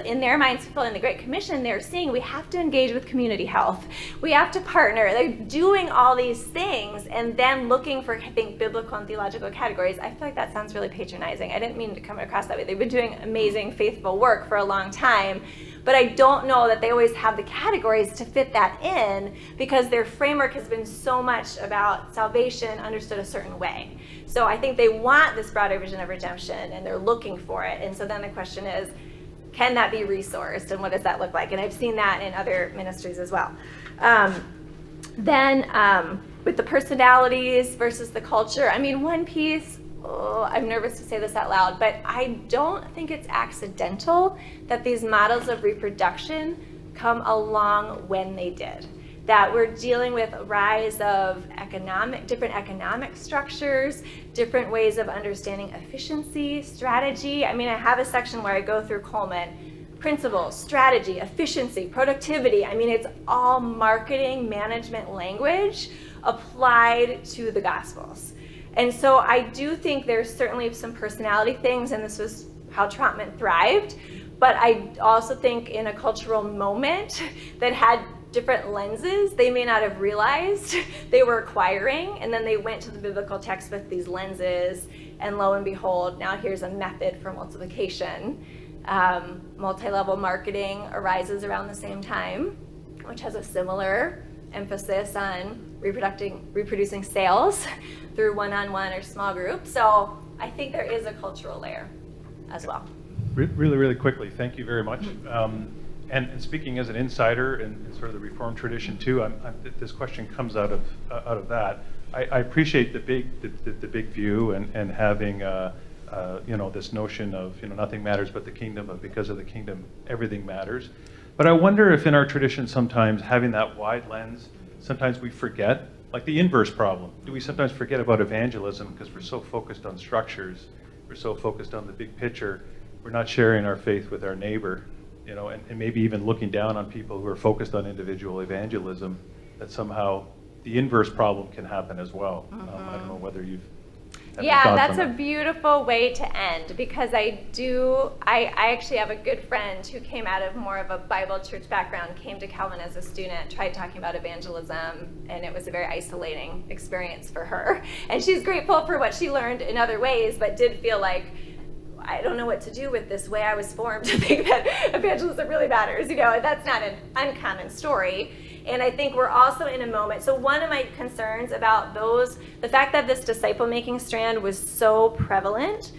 in their minds fulfilling the Great Commission, they're seeing we have to engage with community health. We have to partner. They're doing all these things and then looking for, I think, biblical and theological categories. I feel like that sounds really patronizing. I didn't mean to come across that way. They've been doing amazing, faithful work for a long time. But I don't know that they always have the categories to fit that in, because their framework has been so much about salvation understood a certain way. So I think they want this broader vision of redemption, and they're looking for it. And so then the question is, can that be resourced, and what does that look like? And I've seen that in other ministries as well. Then with the personalities versus the culture, I mean, one piece, I'm nervous to say this out loud, but I don't think it's accidental that these models of reproduction come along when they did. That we're dealing with a rise of different economic structures, different ways of understanding efficiency, strategy. I mean, I have a section where I go through Coleman, principles, strategy, efficiency, productivity. I mean, it's all marketing management language applied to the Gospels. And so I do think there's certainly some personality things, and this was how Trotman thrived. But I also think in a cultural moment that had different lenses, they may not have realized they were acquiring, and then they went to the biblical text with these lenses, and lo and behold, now here's a method for multiplication. Multi-level marketing arises around the same time, which has a similar emphasis on reproducing sales through one-on-one or small groups. So I think there is a cultural layer as well. Really, really quickly, thank you very much. And speaking as an insider in sort of the Reformed tradition too, this question comes out of that. I appreciate the big view and having this notion of nothing matters but the kingdom, but because of the kingdom everything matters. But I wonder if in our tradition sometimes having that wide lens, sometimes we forget, like the inverse problem. Do we sometimes forget about evangelism because we're so focused on structures, we're so focused on the big picture, we're not sharing our faith with our neighbor, and maybe even looking down on people who are focused on individual evangelism, that somehow the inverse problem can happen as well. I don't know whether you've had any thoughts on That's a that. beautiful way to end, because I actually have a good friend who came out of more of a Bible church background, came to Calvin as a student, tried talking about evangelism, and it was a very isolating experience for her. And she's grateful for what she learned in other ways, but did feel like, I don't know what to do with this way I was formed to think that evangelism really matters. That's not an uncommon story. And I think we're also in a moment. So one of my concerns about the fact that this disciple-making strand was so prevalent,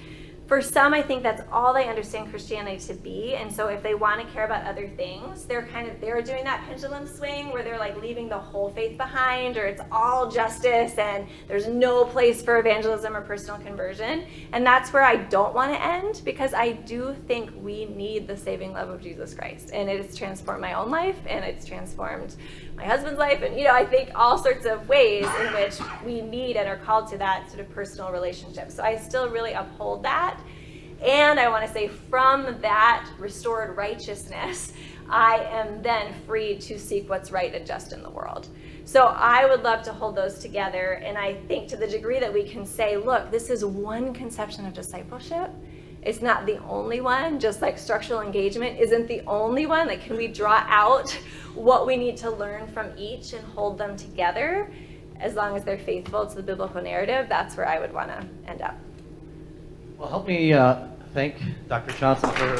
for some, I think that's all they understand Christianity to be. And so if they want to care about other things, they're doing that pendulum swing where they're like leaving the whole faith behind, or it's all justice and there's no place for evangelism or personal conversion. And that's where I don't want to end, because I do think we need the saving love of Jesus Christ. And it has transformed my own life, and it's transformed my husband's life. And, I think all sorts of ways in which we need and are called to that sort of personal relationship. So I still really uphold that. And I want to say, from that restored righteousness, I am then free to seek what's right and just in the world. So I would love to hold those together. And I think to the degree that we can say, look, this is one conception of discipleship. It's not the only one, just like structural engagement isn't the only one. Like, can we draw out what we need to learn from each and hold them together? As long as they're faithful to the biblical narrative, that's where I would want to end up. Well, help me thank Dr. Johnson for